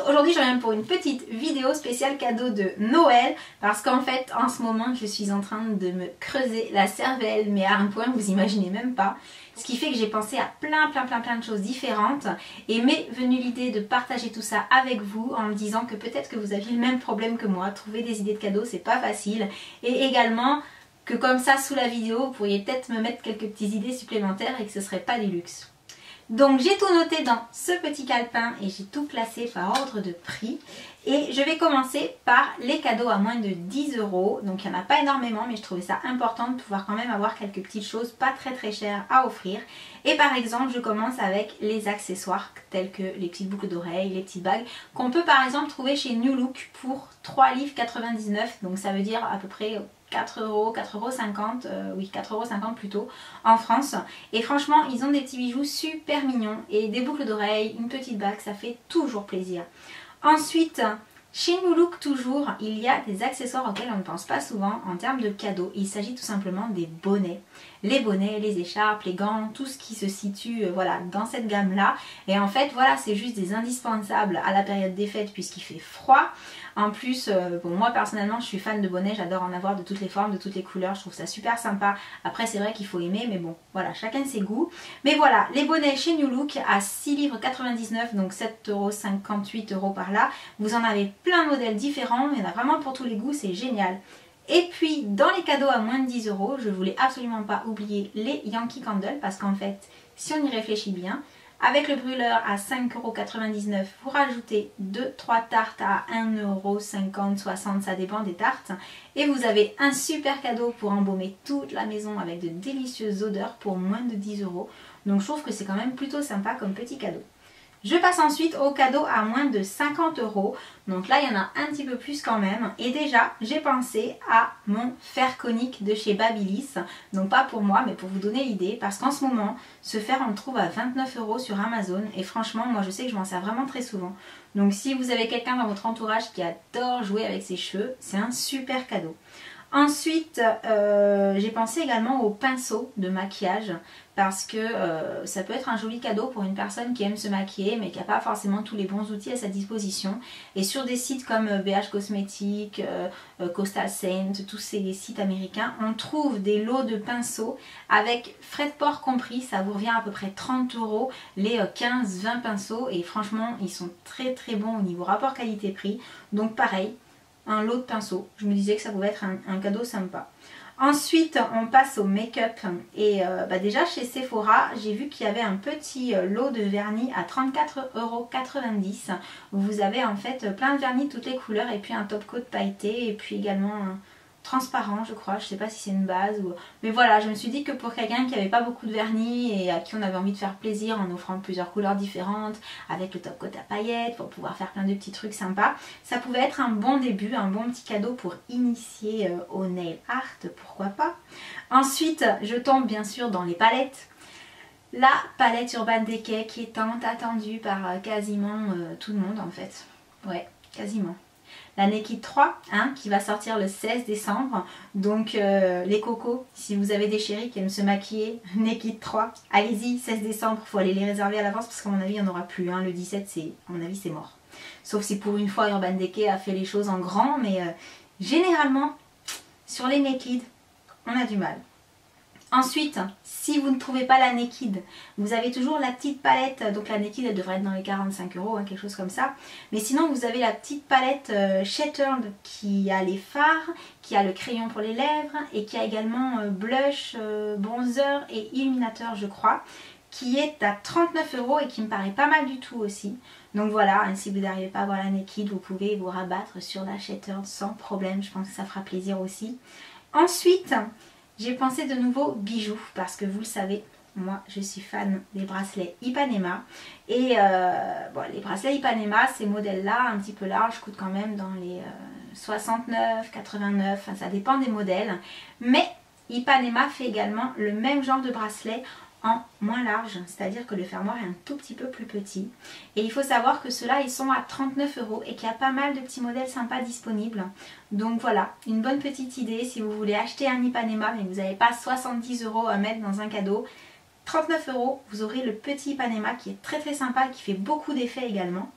aujourd'hui je reviens pour une petite vidéo spéciale cadeau de Noël parce qu'en fait en ce moment je suis en train de me creuser la cervelle mais à un point que vous imaginez même pas. Ce qui fait que j'ai pensé à plein de choses différentes et m'est venue l'idée de partager tout ça avec vous en me disant que peut-être que vous aviez le même problème que moi, trouver des idées de cadeaux c'est pas facile, et également que comme ça sous la vidéo vous pourriez peut-être me mettre quelques petites idées supplémentaires et que ce serait pas du luxe. Donc j'ai tout noté dans ce petit calepin et j'ai tout classé par ordre de prix. Et je vais commencer par les cadeaux à moins de 10 €. Donc il n'y en a pas énormément mais je trouvais ça important de pouvoir quand même avoir quelques petites choses pas très chères à offrir. Et par exemple je commence avec les accessoires tels que les petites boucles d'oreilles, les petites bagues qu'on peut par exemple trouver chez New Look pour 3,99 $. Donc ça veut dire à peu près 4 €, 4,50 €, oui 4,50 € plutôt en France. Et franchement ils ont des petits bijoux super mignons et des boucles d'oreilles, une petite bague, ça fait toujours plaisir. Ensuite, chez New Look toujours, il y a des accessoires auxquels on ne pense pas souvent en termes de cadeaux. Il s'agit tout simplement des bonnets. Les bonnets, les écharpes, les gants, tout ce qui se situe voilà, dans cette gamme-là. Et en fait, voilà, c'est juste des indispensables à la période des fêtes puisqu'il fait froid. En plus, bon, moi personnellement, je suis fan de bonnets, j'adore en avoir de toutes les formes, de toutes les couleurs, je trouve ça super sympa. Après, c'est vrai qu'il faut aimer, mais bon, voilà, chacun ses goûts. Mais voilà, les bonnets chez New Look à 6,99 €, donc 7,58 € par là. Vous en avez plein de modèles différents, il y en a vraiment pour tous les goûts, c'est génial. Et puis, dans les cadeaux à moins de 10 €, je voulais absolument pas oublier les Yankee Candle, parce qu'en fait, si on y réfléchit bien, avec le brûleur à 5,99 €, vous rajoutez 2-3 tartes à 1,50 €, 60 €, ça dépend des tartes. Et vous avez un super cadeau pour embaumer toute la maison avec de délicieuses odeurs pour moins de 10 €. Donc je trouve que c'est quand même plutôt sympa comme petit cadeau. Je passe ensuite aux cadeaux à moins de 50 €. Donc là, il y en a un petit peu plus quand même. Et déjà, j'ai pensé à mon fer conique de chez Babyliss. Donc pas pour moi, mais pour vous donner l'idée. Parce qu'en ce moment, ce fer, on le trouve à 29 € sur Amazon. Et franchement, moi, je sais que je m'en sers vraiment très souvent. Donc si vous avez quelqu'un dans votre entourage qui adore jouer avec ses cheveux, c'est un super cadeau. Ensuite, j'ai pensé également au pinceau de maquillage parce que ça peut être un joli cadeau pour une personne qui aime se maquiller mais qui n'a pas forcément tous les bons outils à sa disposition. Et sur des sites comme BH Cosmetics, Coastal Scent, tous ces sites américains, on trouve des lots de pinceaux avec frais de port compris. Ça vous revient à peu près 30 € les 15-20 pinceaux et franchement ils sont très bons au niveau rapport qualité-prix. Donc pareil, un lot de pinceaux. Je me disais que ça pouvait être un cadeau sympa. Ensuite, on passe au make-up. Et déjà chez Sephora, j'ai vu qu'il y avait un petit lot de vernis à 34,90 €. Vous avez en fait plein de vernis de toutes les couleurs et puis un top coat pailleté et puis également un transparent, je crois. Je sais pas si c'est une base ou... Mais voilà, je me suis dit que pour quelqu'un qui n'avait pas beaucoup de vernis et à qui on avait envie de faire plaisir en offrant plusieurs couleurs différentes avec le top coat à paillettes pour pouvoir faire plein de petits trucs sympas, ça pouvait être un bon début, un bon petit cadeau pour initier au nail art, pourquoi pas. Ensuite, je tombe bien sûr dans les palettes. La palette Urban Decay qui est tant attendue par quasiment tout le monde en fait. Ouais, quasiment. La Naked 3 qui va sortir le 16 décembre. Donc les cocos, si vous avez des chéris qui aiment se maquiller, Naked 3, allez-y, 16 décembre, il faut aller les réserver à l'avance parce qu'à mon avis il n'y en aura plus. Le 17, à mon avis c'est mort. Sauf si pour une fois Urban Decay a fait les choses en grand, mais généralement sur les Naked, on a du mal. Ensuite, si vous ne trouvez pas la Naked, vous avez toujours la petite palette, donc la Naked elle devrait être dans les 45 €, quelque chose comme ça. Mais sinon vous avez la petite palette Shattered qui a les fards, qui a le crayon pour les lèvres et qui a également blush, bronzer et illuminateur je crois, qui est à 39 € et qui me paraît pas mal du tout aussi. Donc voilà, si vous n'arrivez pas à avoir la Naked, vous pouvez vous rabattre sur la Shattered sans problème, je pense que ça fera plaisir aussi. Ensuite, j'ai pensé de nouveaux bijoux parce que vous le savez, moi je suis fan des bracelets Ipanema. Et bon, les bracelets Ipanema, ces modèles-là, un petit peu larges, coûtent quand même dans les 69, 89, enfin, ça dépend des modèles. Mais Ipanema fait également le même genre de bracelet en moins large, c'est-à-dire que le fermoir est un tout petit peu plus petit. Et il faut savoir que ceux-là ils sont à 39 € et qu'il y a pas mal de petits modèles sympas disponibles. Donc voilà, une bonne petite idée si vous voulez acheter un Ipanema mais que vous n'avez pas 70 € à mettre dans un cadeau. 39 €, vous aurez le petit Ipanema qui est très sympa et qui fait beaucoup d'effets également.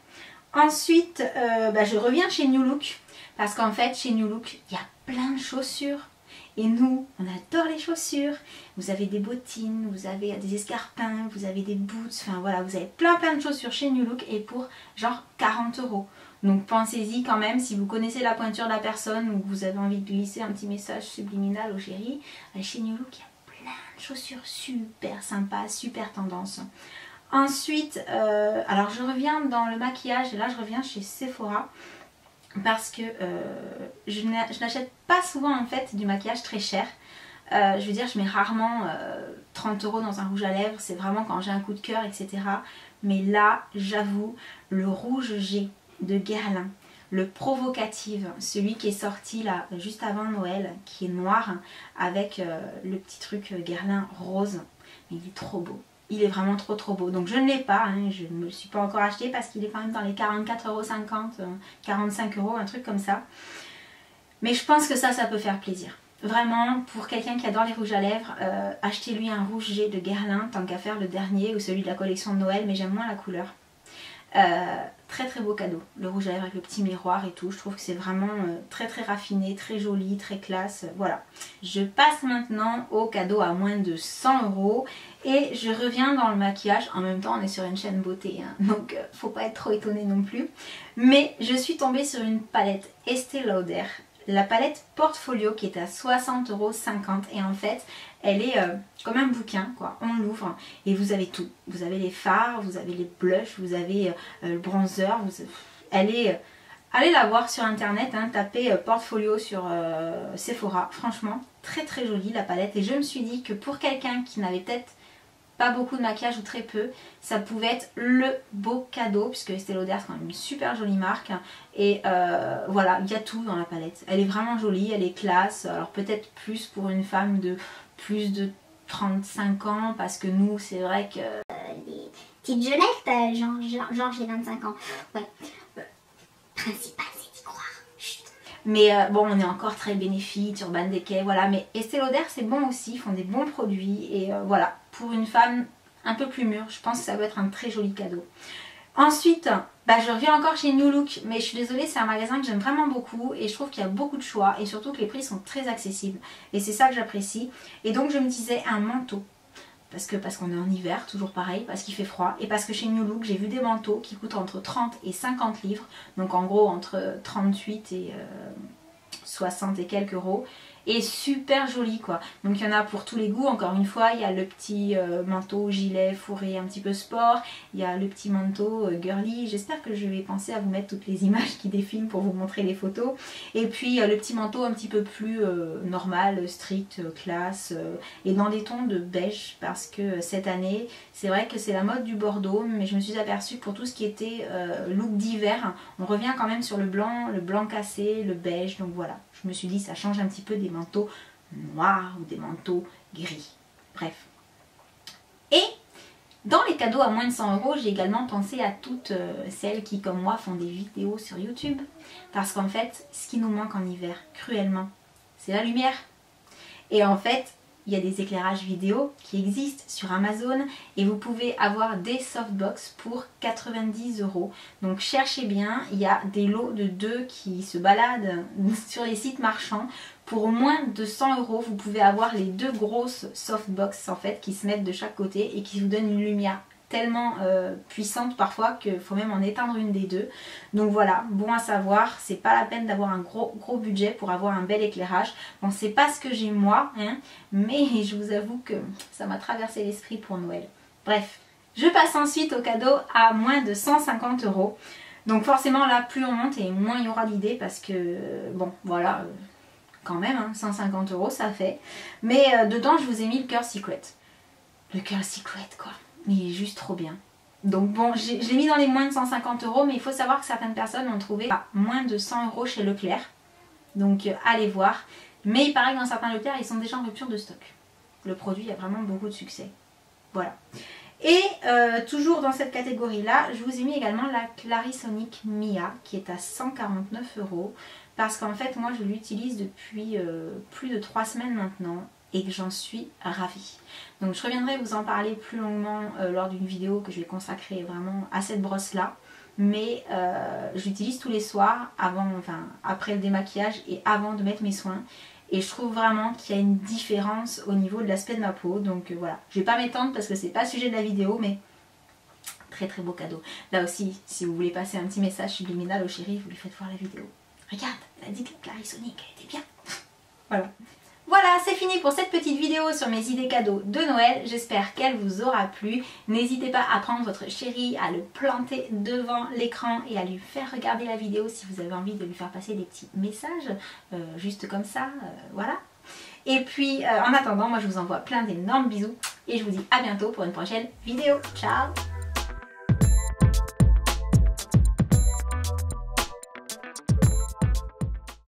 Ensuite, je reviens chez New Look parce qu'en fait chez New Look il y a plein de chaussures et nous on adore les chaussures. Vous avez des bottines, vous avez des escarpins, vous avez des boots, enfin voilà, vous avez plein de chaussures chez New Look et pour genre 40 €. Donc pensez-y quand même, si vous connaissez la pointure de la personne ou que vous avez envie de glisser un petit message subliminal au chéri, chez New Look il y a plein de chaussures super sympas, super tendance. Ensuite, alors je reviens dans le maquillage et là je reviens chez Sephora parce que je n'achète pas souvent en fait du maquillage très cher. Je veux dire, je mets rarement 30 € dans un rouge à lèvres, c'est vraiment quand j'ai un coup de cœur, etc. Mais là, j'avoue, le rouge G de Guerlain, le Provocative, celui qui est sorti là juste avant Noël, qui est noir avec le petit truc Guerlain rose, mais il est trop beau. Il est vraiment trop beau. Donc je ne l'ai pas, hein, je ne me le suis pas encore acheté parce qu'il est quand même dans les 44,50 €, 45 €, un truc comme ça. Mais je pense que ça peut faire plaisir. Vraiment, pour quelqu'un qui adore les rouges à lèvres, achetez-lui un rouge G de Guerlain, tant qu'à faire le dernier ou celui de la collection de Noël, mais j'aime moins la couleur. Très beau cadeau, le rouge à lèvres avec le petit miroir et tout, je trouve que c'est vraiment très raffiné, très joli, très classe, voilà. Je passe maintenant au cadeau à moins de 100 € et je reviens dans le maquillage. En même temps on est sur une chaîne beauté, hein, donc faut pas être trop étonné non plus. Mais je suis tombée sur une palette Estée Lauder, la palette Portfolio qui est à 60,50 € et en fait elle est comme un bouquin quoi, on l'ouvre et vous avez tout. Vous avez les fards, vous avez les blushs, vous avez le bronzer, allez la voir sur internet, hein, tapez Portfolio sur Sephora, franchement très jolie la palette et je me suis dit que pour quelqu'un qui n'avait peut-être pas beaucoup de maquillage ou très peu, ça pouvait être le beau cadeau puisque Estée Lauder c'est quand même une super jolie marque et voilà, il y a tout dans la palette. Elle est vraiment jolie, elle est classe, alors peut-être plus pour une femme de plus de 35 ans parce que nous c'est vrai que... des petites jeunettes, genre j'ai 25 ans. Ouais. Principal c'est d'y croire. Chut. Mais bon, on est encore très bénéfique, Urban Decay, voilà. Mais Estée Lauder c'est bon aussi, ils font des bons produits et voilà. Pour une femme un peu plus mûre, je pense que ça peut être un très joli cadeau. Ensuite, je reviens encore chez New Look, mais je suis désolée, c'est un magasin que j'aime vraiment beaucoup et je trouve qu'il y a beaucoup de choix et surtout que les prix sont très accessibles et c'est ça que j'apprécie. Et donc je me disais un manteau, parce qu'on est en hiver, toujours pareil, parce qu'il fait froid et parce que chez New Look j'ai vu des manteaux qui coûtent entre 30 et 50 livres, donc en gros entre 38 et 60 et quelques euros. Et super joli quoi. Donc il y en a pour tous les goûts, encore une fois, il y a le petit manteau gilet fourré un petit peu sport, il y a le petit manteau girly, j'espère que je vais penser à vous mettre toutes les images qui défilent pour vous montrer les photos. Et puis le petit manteau un petit peu plus normal, strict, classe, et dans des tons de beige parce que cette année, c'est vrai que c'est la mode du Bordeaux, mais je me suis aperçue que pour tout ce qui était look d'hiver, on revient quand même sur le blanc cassé, le beige, donc voilà. Je me suis dit ça change un petit peu des manteaux noirs ou des manteaux gris. Bref. Et dans les cadeaux à moins de 100 €, j'ai également pensé à toutes celles qui comme moi font des vidéos sur YouTube. Parce qu'en fait, ce qui nous manque en hiver cruellement, c'est la lumière. Et en fait, il y a des éclairages vidéo qui existent sur Amazon et vous pouvez avoir des softbox pour 90 €. Donc cherchez bien, il y a des lots de 2 qui se baladent sur les sites marchands. Pour moins de 100 €, vous pouvez avoir les 2 grosses softbox en fait qui se mettent de chaque côté et qui vous donnent une lumière tellement puissante parfois qu'il faut même en éteindre une des deux. Donc voilà, bon à savoir, c'est pas la peine d'avoir un gros budget pour avoir un bel éclairage. Bon, c'est pas ce que j'ai moi, hein, mais je vous avoue que ça m'a traversé l'esprit pour Noël. Bref, je passe ensuite au cadeau à moins de 150 €. Donc forcément là, plus on monte et moins il y aura d'idées parce que, bon, voilà, quand même, hein, 150 € ça fait. Mais dedans, je vous ai mis le cœur Secret. Le cœur Secret, quoi. Il est juste trop bien. Donc bon, je l'ai mis dans les moins de 150 €, mais il faut savoir que certaines personnes l'ont trouvé à moins de 100 € chez Leclerc. Donc allez voir. Mais il paraît que dans certains Leclerc, ils sont déjà en rupture de stock. Le produit a vraiment beaucoup de succès. Voilà. Et toujours dans cette catégorie-là, je vous ai mis également la Clarisonic Mia, qui est à 149 €. Parce qu'en fait, moi, je l'utilise depuis plus de 3 semaines maintenant. Et que j'en suis ravie. Donc je reviendrai vous en parler plus longuement lors d'une vidéo que je vais consacrer vraiment à cette brosse là. mais je l'utilise tous les soirs après le démaquillage et avant de mettre mes soins. Et je trouve vraiment qu'il y a une différence au niveau de l'aspect de ma peau. Donc voilà, je vais pas m'étendre parce que c'est pas le sujet de la vidéo, mais très très beau cadeau. Là aussi, si vous voulez passer un petit message subliminal au chéri, vous lui faites voir la vidéo. Regarde, elle a dit que la Clarisonic, elle était bien. Voilà. Voilà, c'est fini pour cette petite vidéo sur mes idées cadeaux de Noël. J'espère qu'elle vous aura plu. N'hésitez pas à prendre votre chéri, à le planter devant l'écran et à lui faire regarder la vidéo si vous avez envie de lui faire passer des petits messages, juste comme ça, voilà. Et puis, en attendant, moi je vous envoie plein d'énormes bisous et je vous dis à bientôt pour une prochaine vidéo. Ciao!